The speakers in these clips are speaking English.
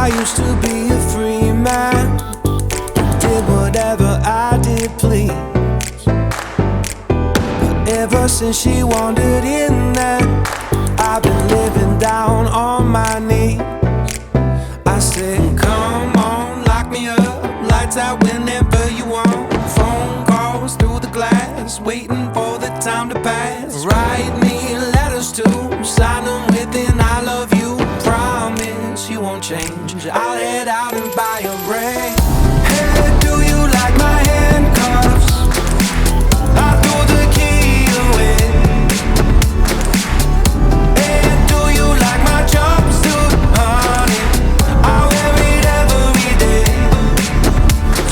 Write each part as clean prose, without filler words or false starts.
I used to be a free man, did whatever I did please. But ever since she wandered in there, I've been living down on my knees. I said, come on, lock me up, lights out whenever you want. Phone calls through the glass, waiting for the time to pass. Write me letters too, sign them with an I love you. Promise you won't change, I'll head out and buy a ring. Hey, do you like my handcuffs? I threw the key away. Hey, do you like my jumpsuit, honey? I wear it every day.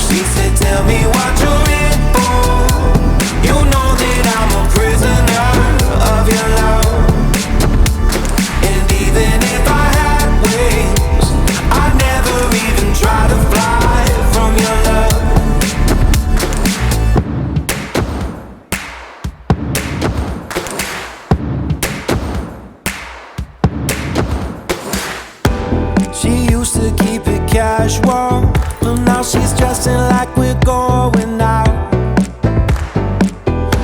She said, tell me what you're in for. You know that I'm a prisoner of your love. And even if I had wings, I'd never even try to fly from your love. She used to keep it casual, but now she's dressing like we're going out.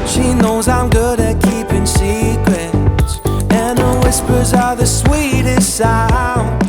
She knows I'm good at keeping secrets, and her whispers are the sweetest sound.